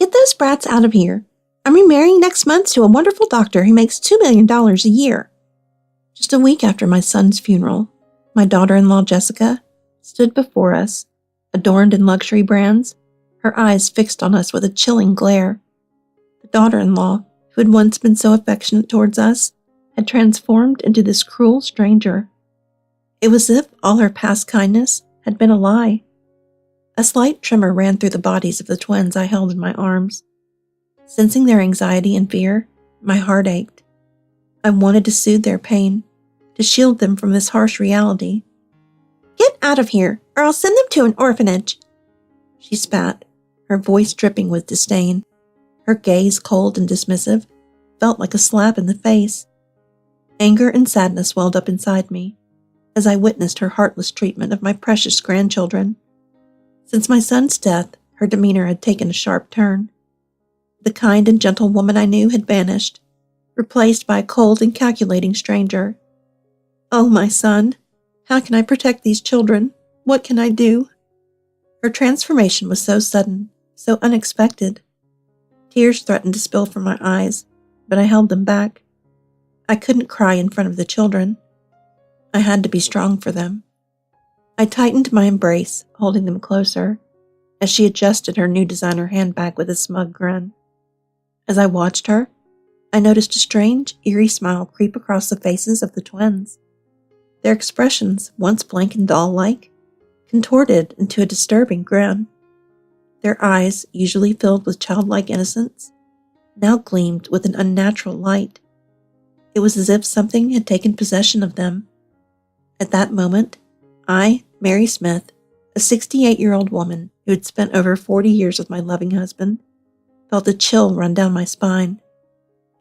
Get those brats out of here. I'm remarrying next month to a wonderful doctor who makes $2 million a year. Just a week after my son's funeral, my daughter-in-law Jessica stood before us, adorned in luxury brands, her eyes fixed on us with a chilling glare. The daughter-in-law, who had once been so affectionate towards us, had transformed into this cruel stranger. It was as if all her past kindness had been a lie. A slight tremor ran through the bodies of the twins I held in my arms. Sensing their anxiety and fear, my heart ached. I wanted to soothe their pain, to shield them from this harsh reality. Get out of here, or I'll send them to an orphanage. She spat, her voice dripping with disdain. Her gaze, cold and dismissive, felt like a slap in the face. Anger and sadness welled up inside me as I witnessed her heartless treatment of my precious grandchildren. Since my son's death, her demeanor had taken a sharp turn. The kind and gentle woman I knew had vanished, replaced by a cold and calculating stranger. Oh, my son, how can I protect these children? What can I do? Her transformation was so sudden, so unexpected. Tears threatened to spill from my eyes, but I held them back. I couldn't cry in front of the children. I had to be strong for them. I tightened my embrace, holding them closer, as she adjusted her new designer handbag with a smug grin. As I watched her, I noticed a strange, eerie smile creep across the faces of the twins. Their expressions, once blank and doll-like, contorted into a disturbing grin. Their eyes, usually filled with childlike innocence, now gleamed with an unnatural light. It was as if something had taken possession of them. At that moment, I, Mary Smith, a 68-year-old woman who had spent over 40 years with my loving husband, felt a chill run down my spine.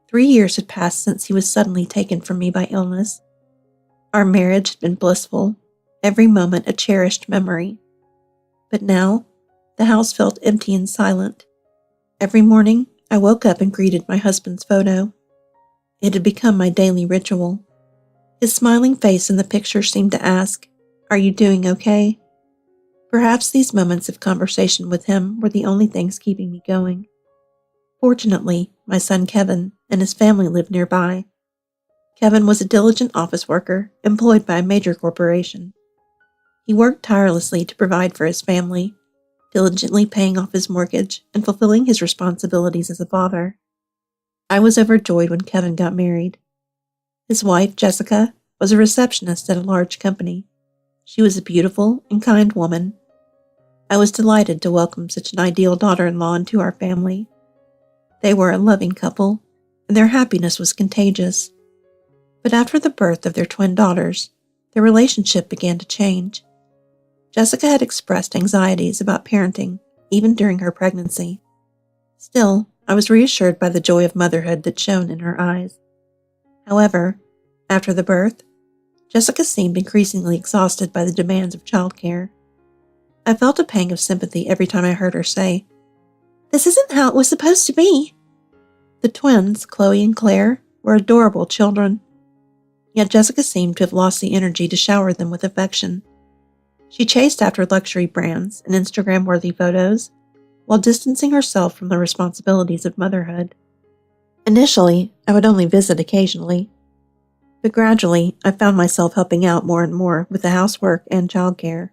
3 years had passed since he was suddenly taken from me by illness. Our marriage had been blissful, every moment a cherished memory. But now, the house felt empty and silent. Every morning, I woke up and greeted my husband's photo. It had become my daily ritual. His smiling face in the picture seemed to ask, "Are you doing okay?" Perhaps these moments of conversation with him were the only things keeping me going. Fortunately, my son Kevin and his family lived nearby. Kevin was a diligent office worker employed by a major corporation. He worked tirelessly to provide for his family, diligently paying off his mortgage and fulfilling his responsibilities as a father. I was overjoyed when Kevin got married. His wife, Jessica, was a receptionist at a large company. She was a beautiful and kind woman. I was delighted to welcome such an ideal daughter-in-law into our family. They were a loving couple, and their happiness was contagious. But after the birth of their twin daughters, their relationship began to change. Jessica had expressed anxieties about parenting, even during her pregnancy. Still, I was reassured by the joy of motherhood that shone in her eyes. However, after the birth, Jessica seemed increasingly exhausted by the demands of childcare. I felt a pang of sympathy every time I heard her say, "This isn't how it was supposed to be." The twins, Chloe and Claire, were adorable children. Yet Jessica seemed to have lost the energy to shower them with affection. She chased after luxury brands and Instagram-worthy photos, while distancing herself from the responsibilities of motherhood. Initially, I would only visit occasionally, but gradually I found myself helping out more and more with the housework and childcare.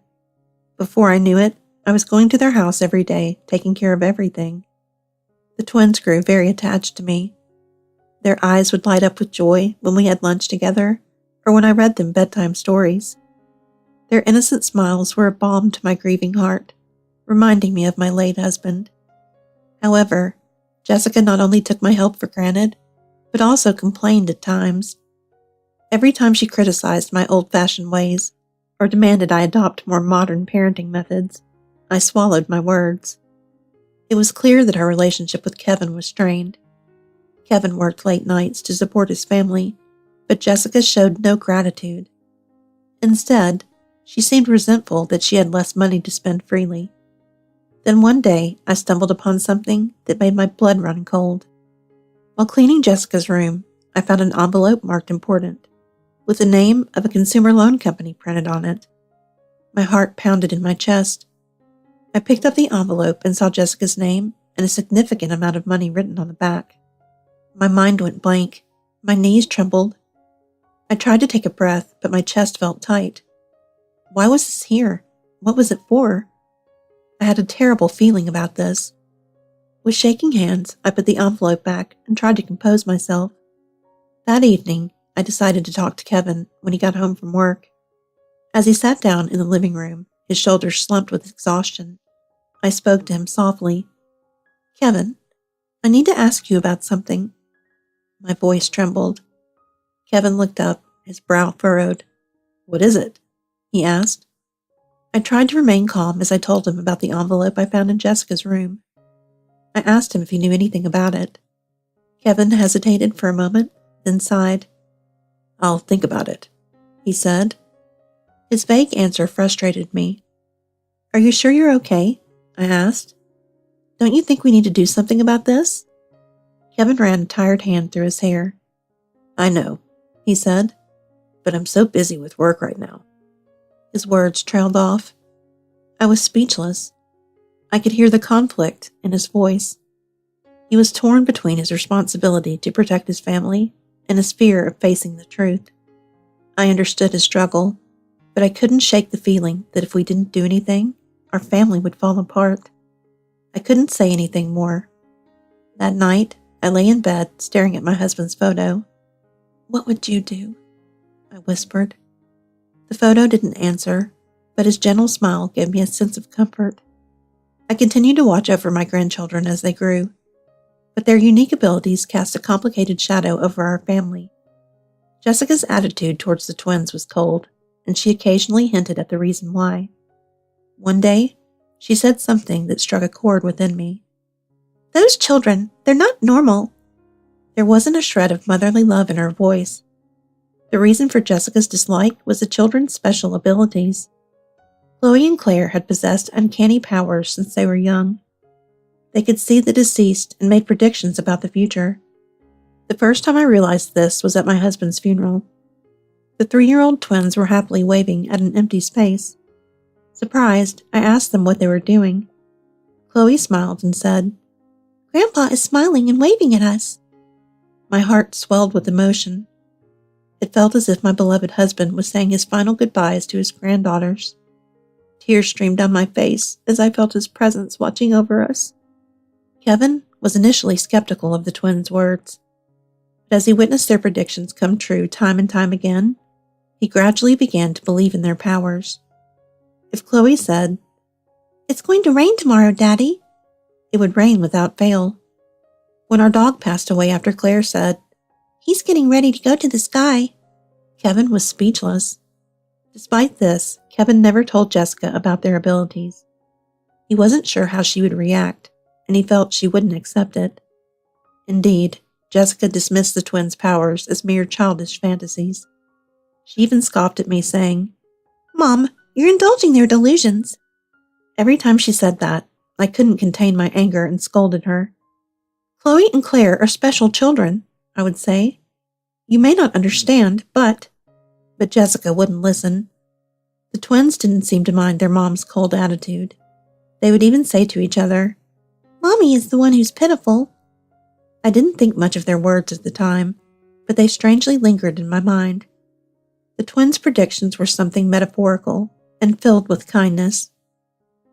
Before I knew it, I was going to their house every day, taking care of everything. The twins grew very attached to me. Their eyes would light up with joy when we had lunch together, or when I read them bedtime stories. Their innocent smiles were a balm to my grieving heart, reminding me of my late husband. However, Jessica not only took my help for granted, but also complained at times. Every time she criticized my old-fashioned ways, or demanded I adopt more modern parenting methods, I swallowed my words. It was clear that her relationship with Kevin was strained. Kevin worked late nights to support his family, but Jessica showed no gratitude. Instead, she seemed resentful that she had less money to spend freely. Then one day, I stumbled upon something that made my blood run cold. While cleaning Jessica's room, I found an envelope marked important, with the name of a consumer loan company printed on it. My heart pounded in my chest. I picked up the envelope and saw Jessica's name and a significant amount of money written on the back. My mind went blank. My knees trembled. I tried to take a breath, but my chest felt tight. Why was this here? What was it for? I had a terrible feeling about this. With shaking hands, I put the envelope back and tried to compose myself. That evening, I decided to talk to Kevin when he got home from work. As he sat down in the living room, his shoulders slumped with exhaustion, I spoke to him softly. "Kevin, I need to ask you about something." My voice trembled. Kevin looked up, his brow furrowed. "What is it?" he asked. I tried to remain calm as I told him about the envelope I found in Jessica's room. I asked him if he knew anything about it. Kevin hesitated for a moment, then sighed. "I'll think about it," he said. His vague answer frustrated me. "Are you sure you're okay?" I asked. "Don't you think we need to do something about this?" Kevin ran a tired hand through his hair. "I know," he said, "but I'm so busy with work right now." His words trailed off. I was speechless. I could hear the conflict in his voice. He was torn between his responsibility to protect his family and his fear of facing the truth. I understood his struggle, but I couldn't shake the feeling that if we didn't do anything, our family would fall apart. I couldn't say anything more. That night, I lay in bed staring at my husband's photo. "What would you do?" I whispered. The photo didn't answer, but his gentle smile gave me a sense of comfort. I continued to watch over my grandchildren as they grew, but their unique abilities cast a complicated shadow over our family. Jessica's attitude towards the twins was cold, and she occasionally hinted at the reason why. One day, she said something that struck a chord within me. "Those children, they're not normal." There wasn't a shred of motherly love in her voice. The reason for Jessica's dislike was the children's special abilities. Chloe and Claire had possessed uncanny powers since they were young. They could see the deceased and made predictions about the future. The first time I realized this was at my husband's funeral. The 3-year-old twins were happily waving at an empty space. Surprised, I asked them what they were doing. Chloe smiled and said, "Grandpa is smiling and waving at us." My heart swelled with emotion. It felt as if my beloved husband was saying his final goodbyes to his granddaughters. Tears streamed down my face as I felt his presence watching over us. Kevin was initially skeptical of the twins' words, but as he witnessed their predictions come true time and time again, he gradually began to believe in their powers. If Chloe said, "It's going to rain tomorrow, Daddy," it would rain without fail. When our dog passed away after Claire said, "He's getting ready to go to the sky," Kevin was speechless. Despite this, Kevin never told Jessica about their abilities. He wasn't sure how she would react, and he felt she wouldn't accept it. Indeed, Jessica dismissed the twins' powers as mere childish fantasies. She even scoffed at me, saying, "Mom, you're indulging their delusions." Every time she said that, I couldn't contain my anger and scolded her. "Chloe and Claire are special children," I would say. "You may not understand, but Jessica wouldn't listen. The twins didn't seem to mind their mom's cold attitude. They would even say to each other, "Mommy is the one who's pitiful." I didn't think much of their words at the time, but they strangely lingered in my mind. The twins' predictions were something metaphorical and filled with kindness.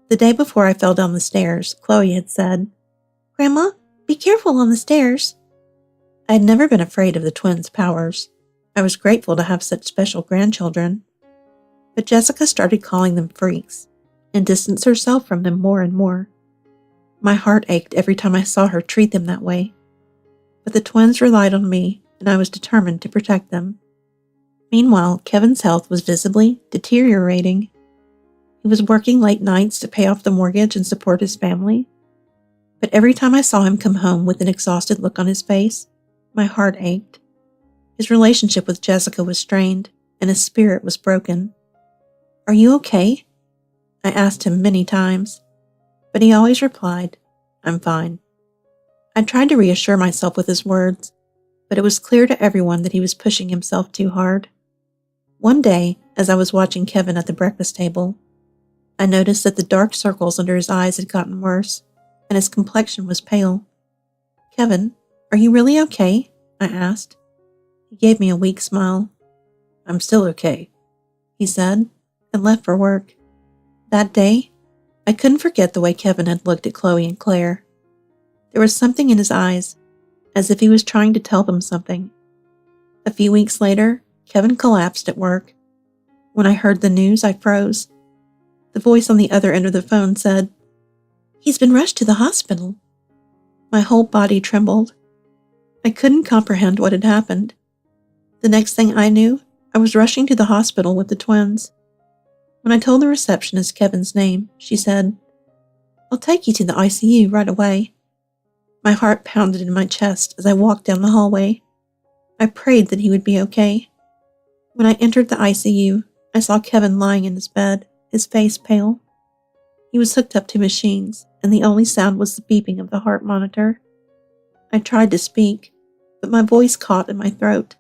The day before I fell down the stairs, Chloe had said, "Grandma, be careful on the stairs." I had never been afraid of the twins' powers. I was grateful to have such special grandchildren. But Jessica started calling them freaks and distanced herself from them more and more. My heart ached every time I saw her treat them that way. But the twins relied on me, and I was determined to protect them. Meanwhile, Kevin's health was visibly deteriorating. He was working late nights to pay off the mortgage and support his family. But every time I saw him come home with an exhausted look on his face, my heart ached. His relationship with Jessica was strained, and his spirit was broken. "Are you okay?" I asked him many times, but he always replied, "I'm fine." I tried to reassure myself with his words, but it was clear to everyone that he was pushing himself too hard. One day, as I was watching Kevin at the breakfast table, I noticed that the dark circles under his eyes had gotten worse. and his complexion was pale. "Kevin, are you really okay?" I asked. He gave me a weak smile. "I'm still okay," he said, and left for work. That day, I couldn't forget the way Kevin had looked at Chloe and Claire. There was something in his eyes, as if he was trying to tell them something. A few weeks later, Kevin collapsed at work. When I heard the news, I froze. The voice on the other end of the phone said, "He's been rushed to the hospital." My whole body trembled. I couldn't comprehend what had happened. The next thing I knew, I was rushing to the hospital with the twins. When I told the receptionist Kevin's name, she said, "I'll take you to the ICU right away." My heart pounded in my chest as I walked down the hallway. I prayed that he would be okay. When I entered the ICU, I saw Kevin lying in his bed, his face pale. He was hooked up to machines, and the only sound was the beeping of the heart monitor. I tried to speak, but my voice caught in my throat.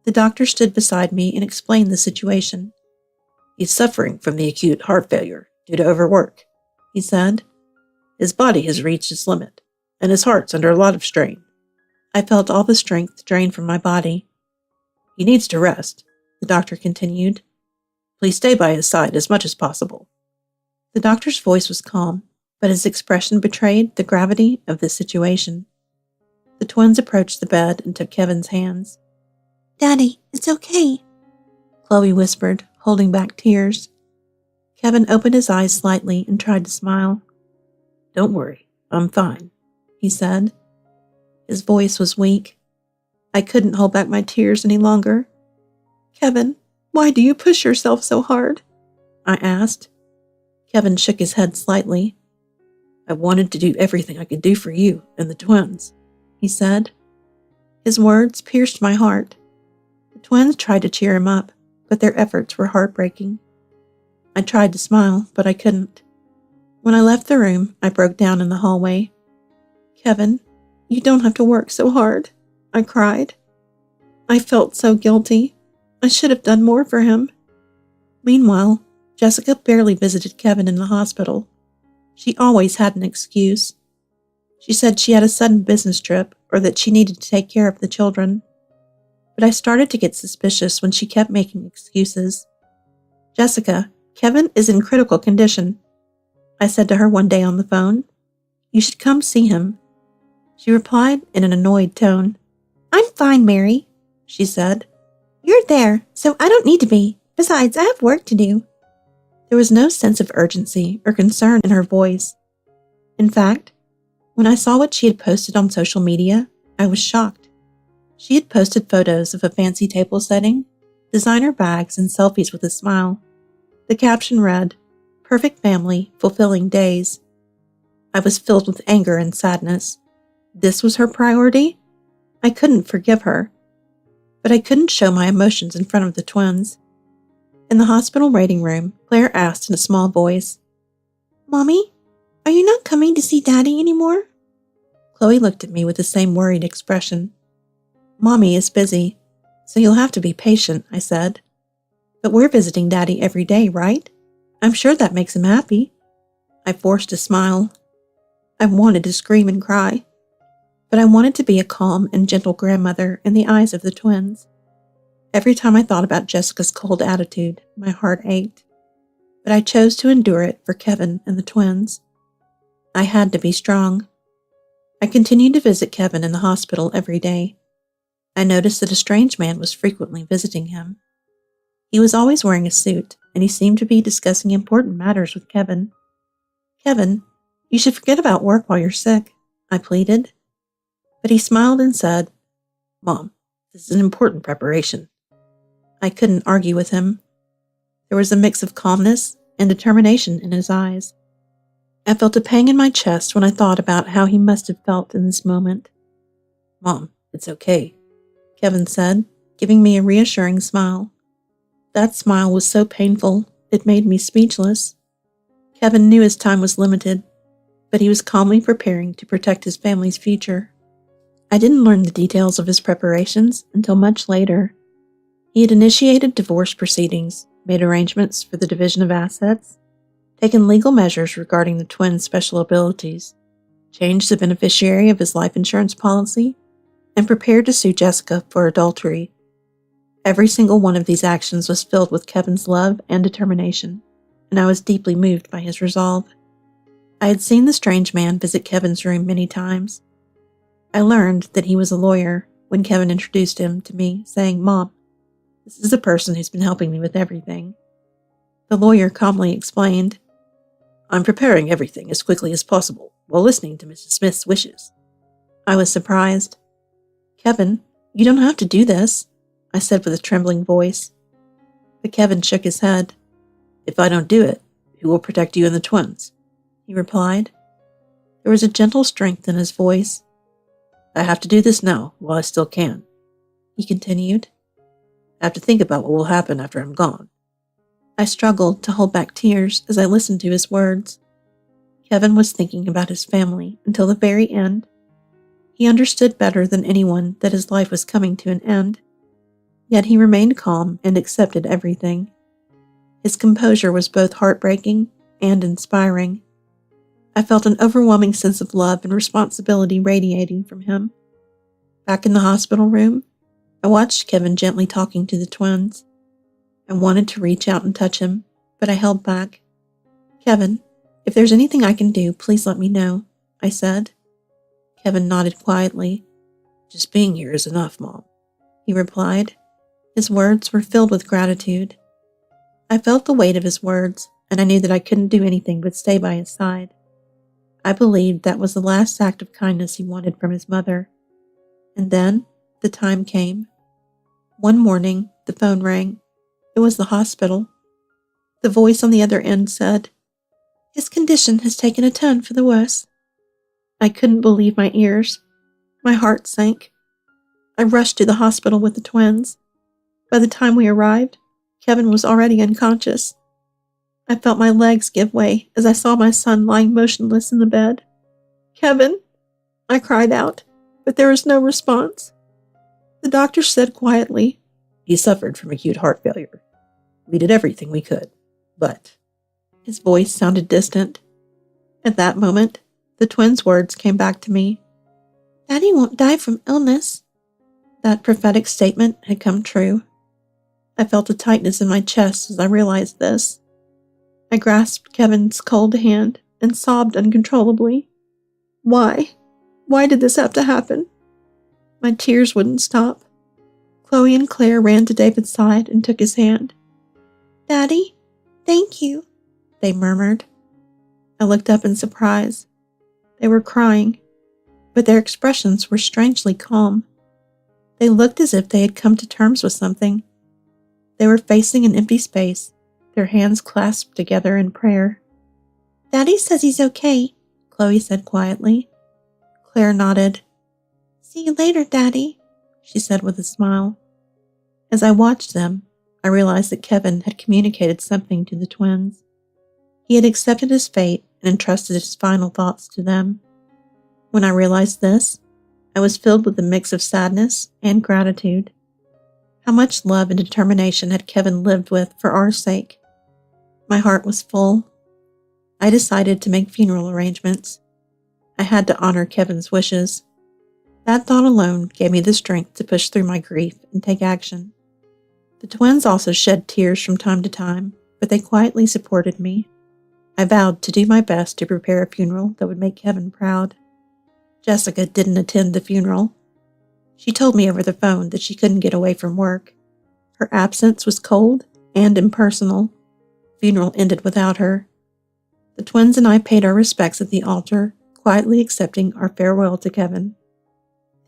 The doctor stood beside me and explained the situation. "He's suffering from the acute heart failure due to overwork," he said. "His body has reached its limit, and his heart's under a lot of strain." I felt all the strength drain from my body. "He needs to rest," the doctor continued. "Please stay by his side as much as possible." The doctor's voice was calm, but his expression betrayed the gravity of the situation. The twins approached the bed and took Kevin's hands. "Daddy, it's okay," Chloe whispered, holding back tears. Kevin opened his eyes slightly and tried to smile. "Don't worry, I'm fine," he said. His voice was weak. I couldn't hold back my tears any longer. "Kevin, why do you push yourself so hard?" I asked. Kevin shook his head slightly. "I wanted to do everything I could do for you and the twins," he said. His words pierced my heart. The twins tried to cheer him up, but their efforts were heartbreaking. I tried to smile, but I couldn't. When I left the room, I broke down in the hallway. "Kevin, you don't have to work so hard," I cried. I felt so guilty. I should have done more for him. Meanwhile, Jessica barely visited Kevin in the hospital. She always had an excuse. She said she had a sudden business trip or that she needed to take care of the children. But I started to get suspicious when she kept making excuses. "Jessica, Kevin is in critical condition," I said to her one day on the phone. "You should come see him." She replied in an annoyed tone. "I'm fine, Mary," she said. "You're there, so I don't need to be. Besides, I have work to do." There was no sense of urgency or concern in her voice. In fact, when I saw what she had posted on social media, I was shocked. She had posted photos of a fancy table setting, designer bags, and selfies with a smile. The caption read, "Perfect family, fulfilling days." I was filled with anger and sadness. This was her priority? I couldn't forgive her. But I couldn't show my emotions in front of the twins. In the hospital waiting room, Claire asked in a small voice, "Mommy, are you not coming to see Daddy anymore?" Chloe looked at me with the same worried expression. "Mommy is busy, so you'll have to be patient," I said. "But we're visiting Daddy every day, right? I'm sure that makes him happy." I forced a smile. I wanted to scream and cry, but I wanted to be a calm and gentle grandmother in the eyes of the twins. Every time I thought about Jessica's cold attitude, my heart ached, but I chose to endure it for Kevin and the twins. I had to be strong. I continued to visit Kevin in the hospital every day. I noticed that a strange man was frequently visiting him. He was always wearing a suit, and he seemed to be discussing important matters with Kevin. "Kevin, you should forget about work while you're sick," I pleaded. But he smiled and said, "Mom, this is an important preparation." I couldn't argue with him. There was a mix of calmness and determination in his eyes. I felt a pang in my chest when I thought about how he must have felt in this moment. "Mom, it's okay," Kevin said, giving me a reassuring smile. That smile was so painful, it made me speechless. Kevin knew his time was limited, but he was calmly preparing to protect his family's future. I didn't learn the details of his preparations until much later. He had initiated divorce proceedings, made arrangements for the division of assets, taken legal measures regarding the twins' special abilities, changed the beneficiary of his life insurance policy, and prepared to sue Jessica for adultery. Every single one of these actions was filled with Kevin's love and determination, and I was deeply moved by his resolve. I had seen the strange man visit Kevin's room many times. I learned that he was a lawyer when Kevin introduced him to me, saying, "Mom, this is the person who's been helping me with everything." The lawyer calmly explained, "I'm preparing everything as quickly as possible while listening to Mrs. Smith's wishes." I was surprised. "Kevin, you don't have to do this," I said with a trembling voice. But Kevin shook his head. "If I don't do it, who will protect you and the twins?" he replied. There was a gentle strength in his voice. "I have to do this now while I still can," he continued. "I have to think about what will happen after I'm gone." I struggled to hold back tears as I listened to his words. Kevin was thinking about his family until the very end. He understood better than anyone that his life was coming to an end. Yet he remained calm and accepted everything. His composure was both heartbreaking and inspiring. I felt an overwhelming sense of love and responsibility radiating from him. Back in the hospital room, I watched Kevin gently talking to the twins. I wanted to reach out and touch him, but I held back. "Kevin, if there's anything I can do, please let me know," I said. Kevin nodded quietly. "Just being here is enough, Mom," he replied. His words were filled with gratitude. I felt the weight of his words, and I knew that I couldn't do anything but stay by his side. I believed that was the last act of kindness he wanted from his mother. And then, the time came. One morning, the phone rang. It was the hospital. The voice on the other end said, "His condition has taken a turn for the worse." I couldn't believe my ears. My heart sank. I rushed to the hospital with the twins. By the time we arrived, Kevin was already unconscious. I felt my legs give way as I saw my son lying motionless in the bed. "Kevin!" I cried out, but there was no response. The doctor said quietly, "He suffered from acute heart failure. We did everything we could, but..." His voice sounded distant. At that moment, the twins' words came back to me. "Daddy won't die from illness." That prophetic statement had come true. I felt a tightness in my chest as I realized this. I grasped Kevin's cold hand and sobbed uncontrollably. Why? Why did this have to happen? My tears wouldn't stop. Chloe and Claire ran to David's side and took his hand. "Daddy, thank you," they murmured. I looked up in surprise. They were crying, but their expressions were strangely calm. They looked as if they had come to terms with something. They were facing an empty space, their hands clasped together in prayer. "Daddy says he's okay," Chloe said quietly. Claire nodded. "See you later, Daddy," she said with a smile. As I watched them, I realized that Kevin had communicated something to the twins. He had accepted his fate and entrusted his final thoughts to them. When I realized this, I was filled with a mix of sadness and gratitude. How much love and determination had Kevin lived with for our sake? My heart was full. I decided to make funeral arrangements. I had to honor Kevin's wishes. That thought alone gave me the strength to push through my grief and take action. The twins also shed tears from time to time, but they quietly supported me. I vowed to do my best to prepare a funeral that would make Kevin proud. Jessica didn't attend the funeral. She told me over the phone that she couldn't get away from work. Her absence was cold and impersonal. The funeral ended without her. The twins and I paid our respects at the altar, quietly accepting our farewell to Kevin.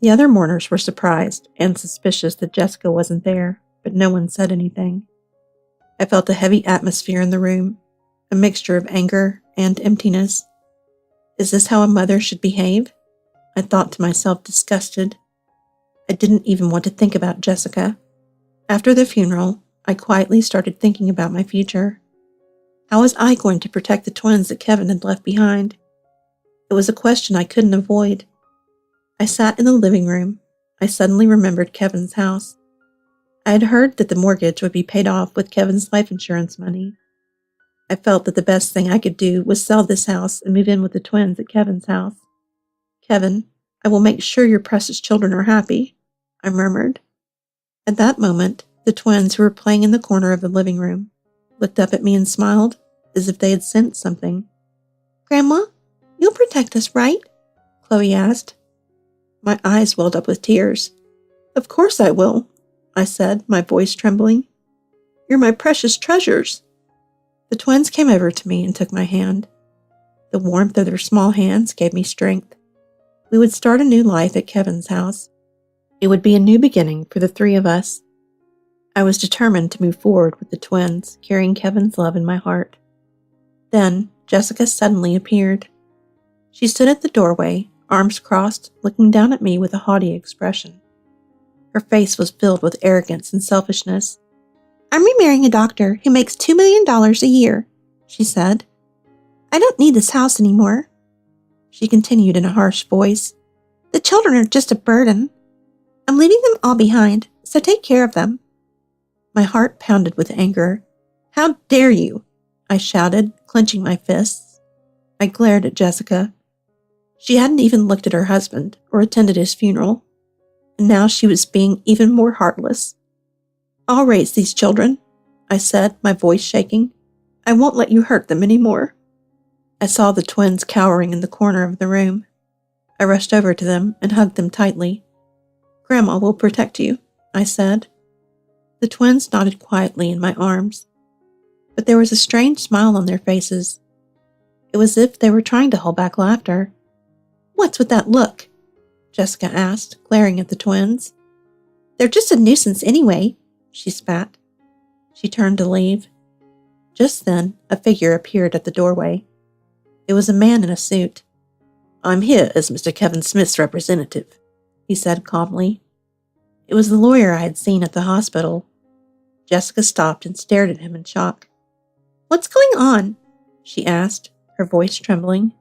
The other mourners were surprised and suspicious that Jessica wasn't there, but no one said anything. I felt a heavy atmosphere in the room, a mixture of anger and emptiness. Is this how a mother should behave? I thought to myself, disgusted. I didn't even want to think about Jessica. After the funeral, I quietly started thinking about my future. How was I going to protect the twins that Kevin had left behind? It was a question I couldn't avoid. I sat in the living room. I suddenly remembered Kevin's house. I had heard that the mortgage would be paid off with Kevin's life insurance money. I felt that the best thing I could do was sell this house and move in with the twins at Kevin's house. Kevin, I will make sure your precious children are happy, I murmured. At that moment, the twins who were playing in the corner of the living room looked up at me and smiled as if they had sensed something. Grandma, you'll protect us, right? Chloe asked. My eyes welled up with tears. Of course I will, I said, my voice trembling. You're my precious treasures. The twins came over to me and took my hand. The warmth of their small hands gave me strength. We would start a new life at Kevin's house. It would be a new beginning for the three of us. I was determined to move forward with the twins, carrying Kevin's love in my heart. Then, Jessica suddenly appeared. She stood at the doorway, arms crossed, looking down at me with a haughty expression. Her face was filled with arrogance and selfishness. I'm remarrying a doctor who makes $2 million a year, she said. I don't need this house anymore. She continued in a harsh voice. The children are just a burden. I'm leaving them all behind, so take care of them. My heart pounded with anger. How dare you? I shouted, clenching my fists. I glared at Jessica. She hadn't even looked at her husband or attended his funeral, and now she was being even more heartless. I'll raise these children, I said, my voice shaking. I won't let you hurt them anymore. I saw the twins cowering in the corner of the room. I rushed over to them and hugged them tightly. Grandma will protect you, I said. The twins nodded quietly in my arms, but there was a strange smile on their faces. It was as if they were trying to hold back laughter. What's with that look? Jessica asked, glaring at the twins. They're just a nuisance anyway, she spat. She turned to leave. Just then, a figure appeared at the doorway. It was a man in a suit. I'm here as Mr. Kevin Smith's representative, he said calmly. It was the lawyer I had seen at the hospital. Jessica stopped and stared at him in shock. What's going on? She asked, her voice trembling.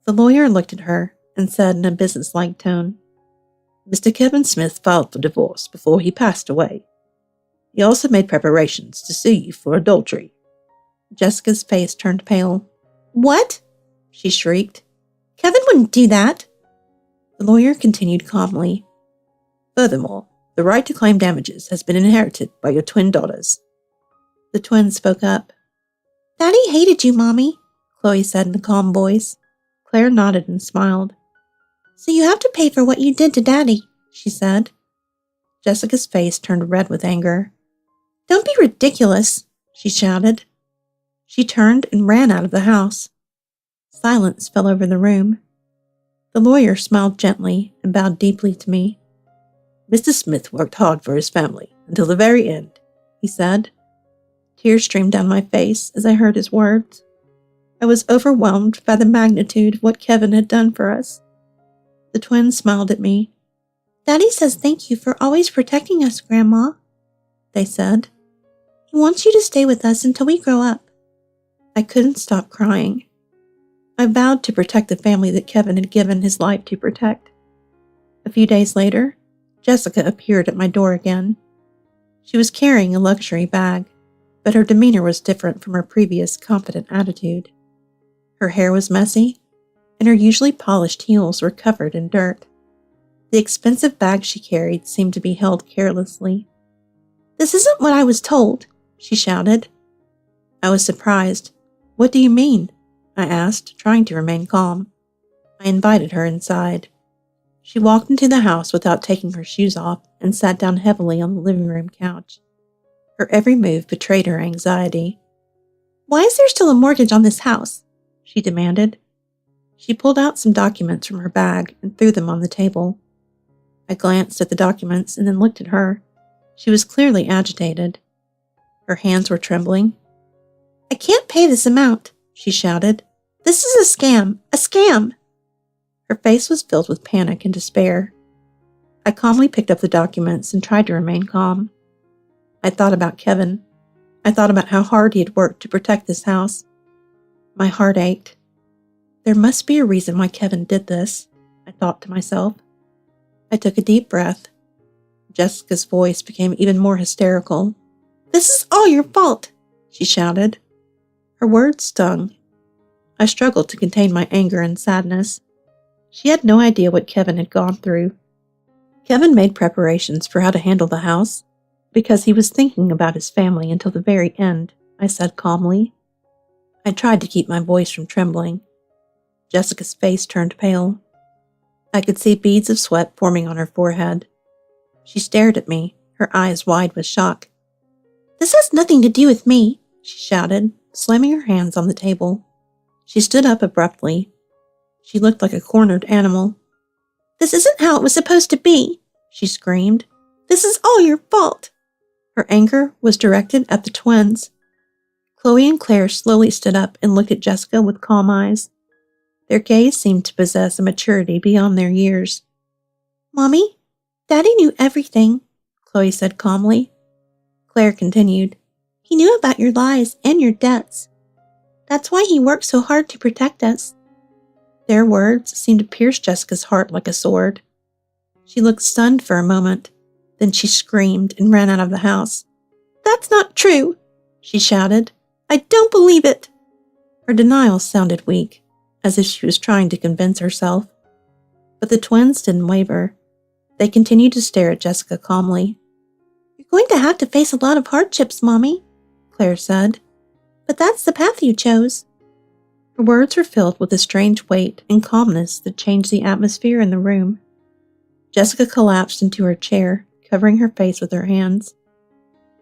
The lawyer looked at her and said in a businesslike tone, Mr. Kevin Smith filed for divorce before he passed away. He also made preparations to sue you for adultery. Jessica's face turned pale. What? She shrieked. Kevin wouldn't do that. The lawyer continued calmly. Furthermore, the right to claim damages has been inherited by your twin daughters. The twins spoke up. Daddy hated you, Mommy, Chloe said in a calm voice. Claire nodded and smiled. So you have to pay for what you did to Daddy, she said. Jessica's face turned red with anger. Don't be ridiculous, she shouted. She turned and ran out of the house. Silence fell over the room. The lawyer smiled gently and bowed deeply to me. Mr. Smith worked hard for his family until the very end, he said. Tears streamed down my face as I heard his words. I was overwhelmed by the magnitude of what Kevin had done for us. The twins smiled at me. Daddy says thank you for always protecting us, Grandma, they said. He wants you to stay with us until we grow up. I couldn't stop crying. I vowed to protect the family that Kevin had given his life to protect. A few days later, Jessica appeared at my door again. She was carrying a luxury bag, but her demeanor was different from her previous confident attitude. Her hair was messy, and her usually polished heels were covered in dirt. The expensive bag she carried seemed to be held carelessly. This isn't what I was told, she shouted. I was surprised. What do you mean? I asked, trying to remain calm. I invited her inside. She walked into the house without taking her shoes off and sat down heavily on the living room couch. Her every move betrayed her anxiety. Why is there still a mortgage on this house? She demanded. She pulled out some documents from her bag and threw them on the table. I glanced at the documents and then looked at her. She was clearly agitated. Her hands were trembling. I can't pay this amount, she shouted. This is a scam! A scam! Her face was filled with panic and despair. I calmly picked up the documents and tried to remain calm. I thought about Kevin. I thought about how hard he had worked to protect this house. My heart ached. There must be a reason why Kevin did this, I thought to myself. I took a deep breath. Jessica's voice became even more hysterical. This is all your fault, she shouted. Her words stung. I struggled to contain my anger and sadness. She had no idea what Kevin had gone through. Kevin made preparations for how to handle the house because he was thinking about his family until the very end, I said calmly. I tried to keep my voice from trembling. Jessica's face turned pale. I could see beads of sweat forming on her forehead. She stared at me, her eyes wide with shock. "This has nothing to do with me," she shouted, slamming her hands on the table. She stood up abruptly. She looked like a cornered animal. "This isn't how it was supposed to be," she screamed. "This is all your fault." Her anger was directed at the twins. Chloe and Claire slowly stood up and looked at Jessica with calm eyes. Their gaze seemed to possess a maturity beyond their years. "Mommy, Daddy knew everything," Chloe said calmly. Claire continued, "He knew about your lies and your debts. That's why he worked so hard to protect us." Their words seemed to pierce Jessica's heart like a sword. She looked stunned for a moment, then she screamed and ran out of the house. "That's not true," she shouted. "I don't believe it." Her denial sounded weak, as if she was trying to convince herself. But the twins didn't waver. They continued to stare at Jessica calmly. "You're going to have to face a lot of hardships, Mommy," Claire said. "But that's the path you chose." Her words were filled with a strange weight and calmness that changed the atmosphere in the room. Jessica collapsed into her chair, covering her face with her hands.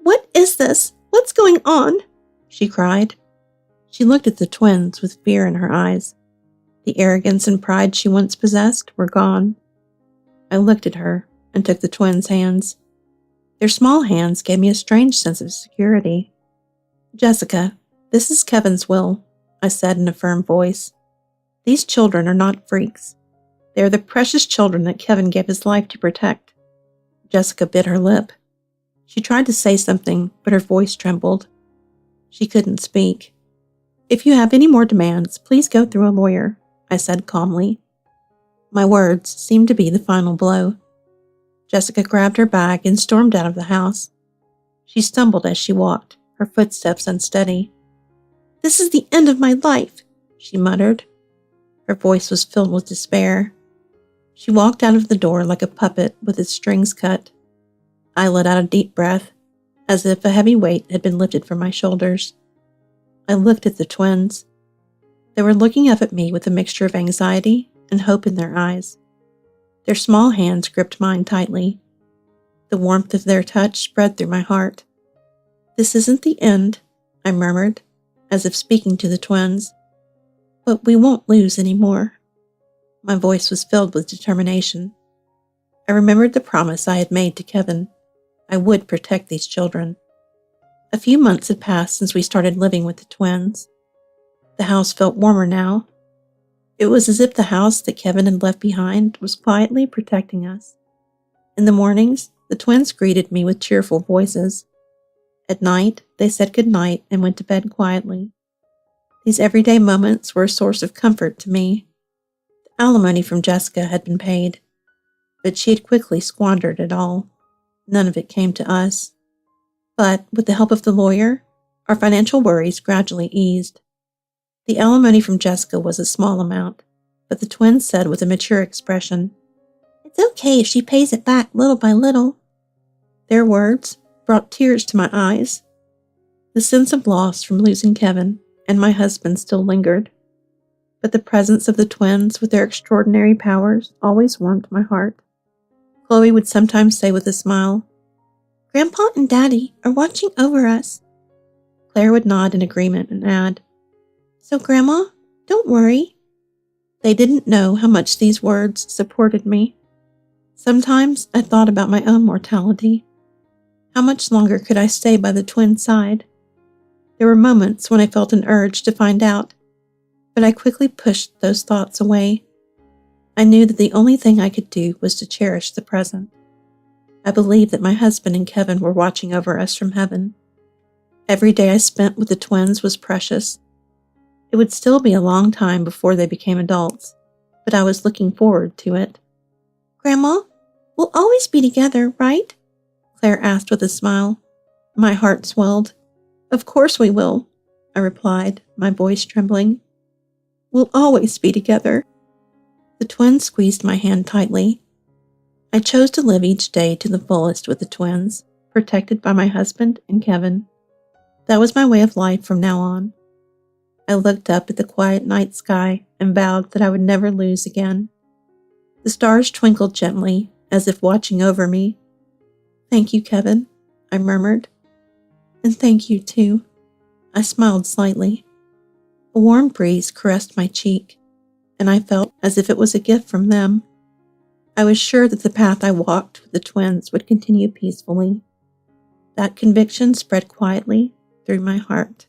"What is this? What's going on?" she cried. She looked at the twins with fear in her eyes. The arrogance and pride she once possessed were gone. I looked at her and took the twins' hands. Their small hands gave me a strange sense of security. "Jessica, this is Kevin's will," I said in a firm voice. "These children are not freaks. They are the precious children that Kevin gave his life to protect." Jessica bit her lip. She tried to say something, but her voice trembled. She couldn't speak. "If you have any more demands, please go through a lawyer," I said calmly. My words seemed to be the final blow. Jessica grabbed her bag and stormed out of the house. She stumbled as she walked, her footsteps unsteady. "This is the end of my life," she muttered. Her voice was filled with despair. She walked out of the door like a puppet with its strings cut. I let out a deep breath, as if a heavy weight had been lifted from my shoulders. I looked at the twins. They were looking up at me with a mixture of anxiety and hope in their eyes. Their small hands gripped mine tightly. The warmth of their touch spread through my heart. "This isn't the end," I murmured, as if speaking to the twins. "But we won't lose any more." My voice was filled with determination. I remembered the promise I had made to Kevin. I would protect these children. A few months had passed since we started living with the twins. The house felt warmer now. It was as if the house that Kevin had left behind was quietly protecting us. In the mornings, the twins greeted me with cheerful voices. At night, they said good night and went to bed quietly. These everyday moments were a source of comfort to me. The alimony from Jessica had been paid, but she had quickly squandered it all. None of it came to us. But with the help of the lawyer, our financial worries gradually eased. The alimony from Jessica was a small amount, but the twins said with a mature expression, "It's okay if she pays it back little by little." Their words brought tears to my eyes. The sense of loss from losing Kevin and my husband still lingered, but the presence of the twins with their extraordinary powers always warmed my heart. Chloe would sometimes say with a smile, "Grandpa and Daddy are watching over us." Claire would nod in agreement and add, "So, Grandma, don't worry." They didn't know how much these words supported me. Sometimes I thought about my own mortality. How much longer could I stay by the twins' side? There were moments when I felt an urge to find out, but I quickly pushed those thoughts away. I knew that the only thing I could do was to cherish the present. I believed that my husband and Kevin were watching over us from heaven. Every day I spent with the twins was precious. It would still be a long time before they became adults, but I was looking forward to it. "Grandma, we'll always be together, right?" Claire asked with a smile. My heart swelled. "Of course we will," I replied, my voice trembling. "We'll always be together." The twins squeezed my hand tightly. I chose to live each day to the fullest with the twins, protected by my husband and Kevin. That was my way of life from now on. I looked up at the quiet night sky and vowed that I would never lose again. The stars twinkled gently, as if watching over me. "Thank you, Kevin," I murmured. "And thank you, too." I smiled slightly. A warm breeze caressed my cheek, and I felt as if it was a gift from them. I was sure that the path I walked with the twins would continue peacefully. That conviction spread quietly through my heart.